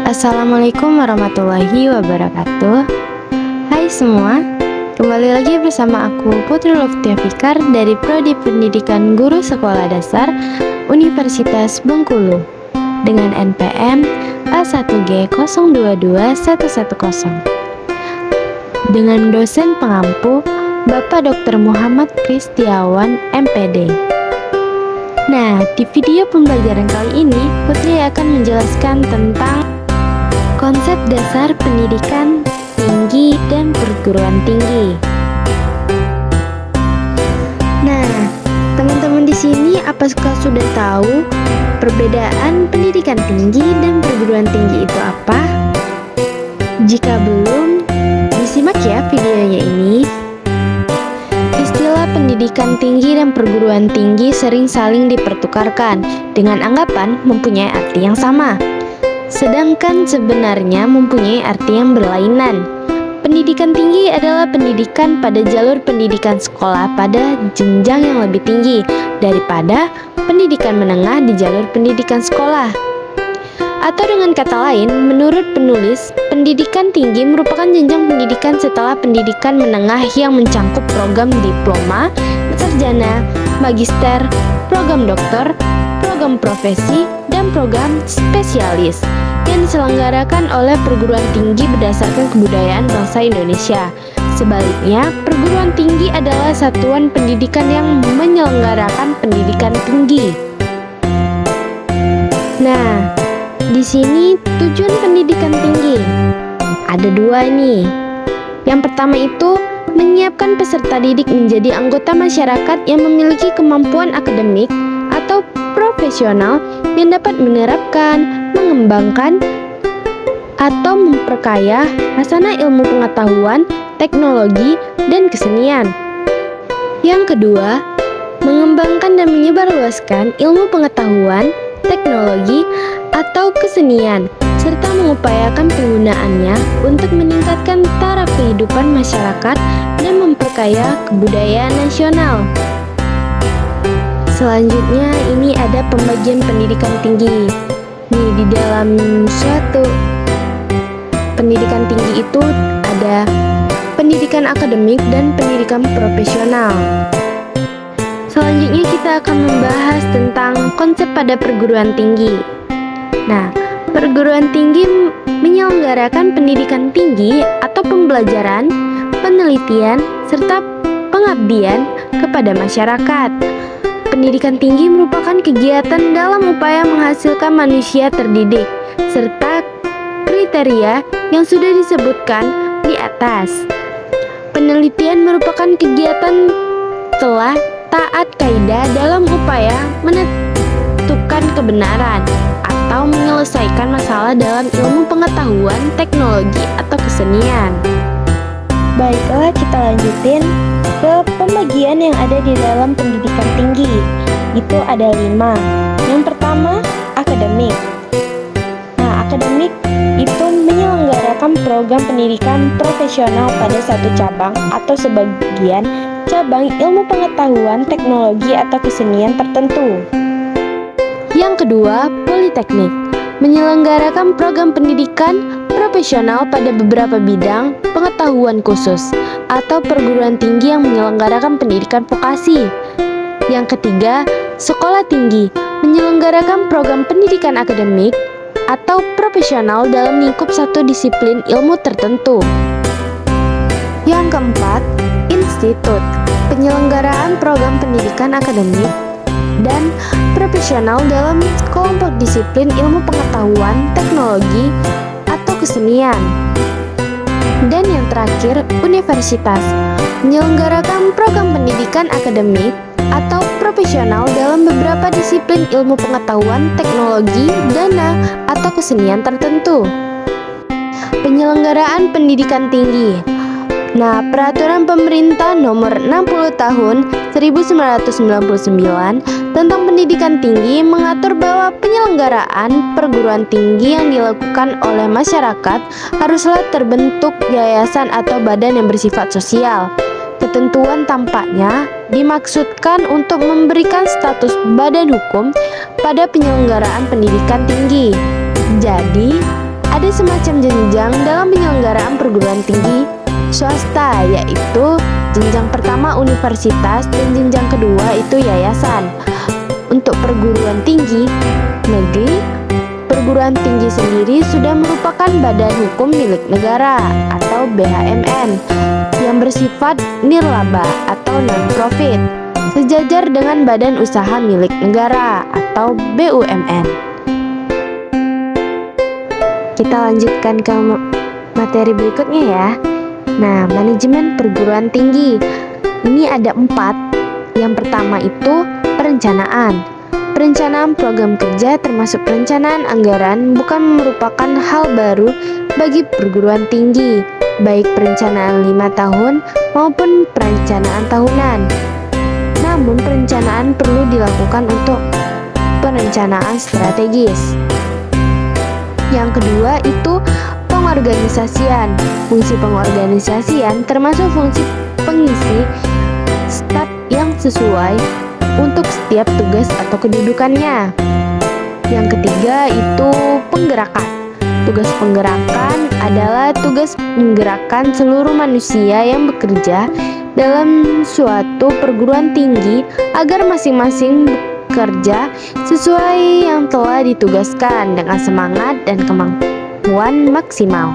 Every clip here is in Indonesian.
Assalamualaikum warahmatullahi wabarakatuh. Hai semua, kembali lagi bersama aku Putri Loftia Fikar dari Prodi Pendidikan Guru Sekolah Dasar Universitas Bengkulu dengan NPM A1G022110 dengan dosen pengampu Bapak Dr. Muhammad Kristiawan MPD. Nah, di video pembelajaran kali ini Putri akan menjelaskan tentang konsep dasar pendidikan tinggi dan perguruan tinggi. Nah, teman-teman di sini apakah sudah tahu perbedaan pendidikan tinggi dan perguruan tinggi itu apa? Jika belum, disimak ya videonya ini. Istilah pendidikan tinggi dan perguruan tinggi sering saling dipertukarkan dengan anggapan mempunyai arti yang sama, sedangkan sebenarnya mempunyai arti yang berlainan. Pendidikan tinggi adalah pendidikan pada jalur pendidikan sekolah pada jenjang yang lebih tinggi daripada pendidikan menengah di jalur pendidikan sekolah. Atau dengan kata lain, menurut penulis, pendidikan tinggi merupakan jenjang pendidikan setelah pendidikan menengah yang mencangkup program diploma, sarjana, magister, program doktor, program profesi, dan program spesialis yang diselenggarakan oleh perguruan tinggi berdasarkan kebudayaan bangsa Indonesia. Sebaliknya, perguruan tinggi adalah satuan pendidikan yang menyelenggarakan pendidikan tinggi. Nah, di sini tujuan pendidikan tinggi ada dua nih. Yang pertama itu menyiapkan peserta didik menjadi anggota masyarakat yang memiliki kemampuan akademik atau profesional yang dapat menerapkan, mengembangkan, atau memperkaya hasanah ilmu pengetahuan, teknologi, dan kesenian. Yang kedua, mengembangkan dan menyebarluaskan ilmu pengetahuan, teknologi, atau kesenian, serta mengupayakan penggunaannya untuk meningkatkan taraf kehidupan masyarakat dan memperkaya kebudayaan nasional. Selanjutnya ini ada pembagian pendidikan tinggi. Nih, di dalam suatu pendidikan tinggi itu ada pendidikan akademik dan pendidikan profesional. Selanjutnya kita akan membahas tentang konsep pada perguruan tinggi. Nah, perguruan tinggi menyelenggarakan pendidikan tinggi atau pembelajaran, penelitian, serta pengabdian kepada masyarakat. Pendidikan tinggi merupakan kegiatan dalam upaya menghasilkan manusia terdidik, serta kriteria yang sudah disebutkan di atas. Penelitian merupakan kegiatan telah taat kaidah dalam upaya menentukan kebenaran atau menyelesaikan masalah dalam ilmu pengetahuan, teknologi, atau kesenian. Baiklah, kita lanjutin ke pembagian yang ada di dalam pendidikan tinggi. Itu ada 5. Yang pertama, akademik. Nah, akademik itu menyelenggarakan program pendidikan profesional pada satu cabang atau sebagian cabang ilmu pengetahuan, teknologi, atau kesenian tertentu. Yang kedua, politeknik menyelenggarakan program pendidikan profesional pada beberapa bidang pengetahuan khusus atau perguruan tinggi yang menyelenggarakan pendidikan vokasi. Yang ketiga, sekolah tinggi menyelenggarakan program pendidikan akademik atau profesional dalam lingkup satu disiplin ilmu tertentu. Yang keempat, institut penyelenggaraan program pendidikan akademik dan profesional dalam kelompok disiplin ilmu pengetahuan, teknologi, atau kesenian. Dan yang terakhir, universitas menyelenggarakan program pendidikan akademik atau profesional dalam beberapa disiplin ilmu pengetahuan, teknologi, dana, atau kesenian tertentu. Penyelenggaraan pendidikan tinggi. Nah, Peraturan Pemerintah Nomor 60 Tahun 1999 tentang pendidikan tinggi mengatur bahwa penyelenggaraan perguruan tinggi yang dilakukan oleh masyarakat haruslah terbentuk yayasan atau badan yang bersifat sosial. Ketentuan tampaknya dimaksudkan untuk memberikan status badan hukum pada penyelenggaraan pendidikan tinggi. Jadi, ada semacam jenjang dalam penyelenggaraan perguruan tinggi swasta, yaitu jenjang pertama universitas dan jenjang kedua itu yayasan. Untuk perguruan tinggi negeri, perguruan tinggi sendiri sudah merupakan badan hukum milik negara atau BHMN yang bersifat nirlaba atau non-profit, sejajar dengan badan usaha milik negara atau BUMN. Kita lanjutkan ke materi berikutnya ya. Nah, manajemen perguruan tinggi ini ada 4. Yang pertama itu perencanaan. Perencanaan program kerja termasuk perencanaan anggaran bukan merupakan hal baru bagi perguruan tinggi, baik perencanaan 5 tahun maupun perencanaan tahunan. Namun perencanaan perlu dilakukan untuk perencanaan strategis. Yang kedua itu pengorganisasian. Fungsi pengorganisasian termasuk fungsi pengisi staf yang sesuai untuk setiap tugas atau kedudukannya. Yang ketiga itu penggerakan. Tugas penggerakan adalah tugas menggerakkan seluruh manusia yang bekerja dalam suatu perguruan tinggi agar masing-masing bekerja sesuai yang telah ditugaskan dengan semangat dan kemampuan maksimal.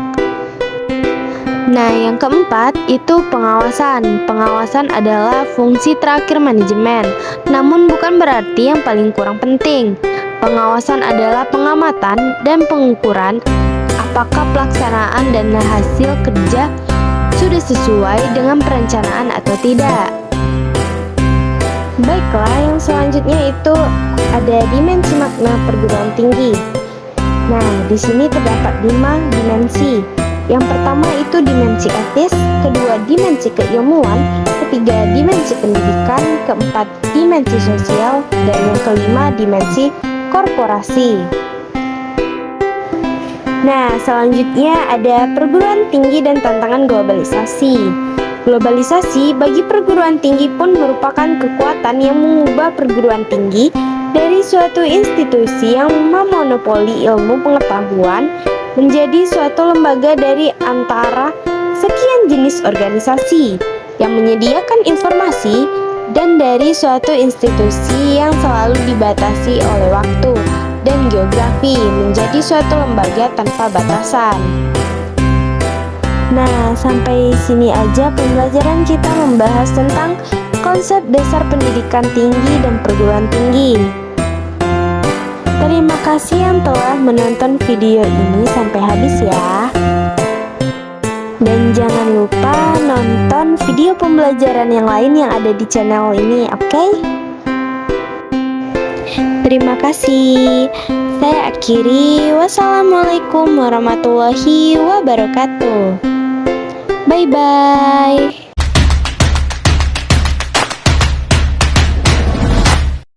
Nah, yang keempat itu pengawasan. Pengawasan adalah fungsi terakhir manajemen, namun bukan berarti yang paling kurang penting. Pengawasan adalah pengamatan dan pengukuran apakah pelaksanaan dan hasil kerja sudah sesuai dengan perencanaan atau tidak. Baiklah, yang selanjutnya itu ada dimensi makna perguruan tinggi. Nah, di sini terdapat 5 dimensi. Yang pertama itu dimensi etis, kedua dimensi keilmuan, ketiga dimensi pendidikan, keempat dimensi sosial, dan yang kelima dimensi korporasi. Nah, selanjutnya ada perguruan tinggi dan tantangan globalisasi. Globalisasi bagi perguruan tinggi pun merupakan kekuatan yang mengubah perguruan tinggi dari suatu institusi yang memonopoli ilmu pengetahuan menjadi suatu lembaga dari antara sekian jenis organisasi yang menyediakan informasi dan dari suatu institusi yang selalu dibatasi oleh waktu dan geografi menjadi suatu lembaga tanpa batasan. Nah, sampai sini aja pembelajaran kita membahas tentang konsep dasar pendidikan tinggi dan perguruan tinggi. Terima kasih yang telah menonton video ini sampai habis ya. Dan jangan lupa nonton video pembelajaran yang lain yang ada di channel ini, oke? Terima kasih. Saya akhiri. Wassalamualaikum warahmatullahi wabarakatuh. Bye-bye.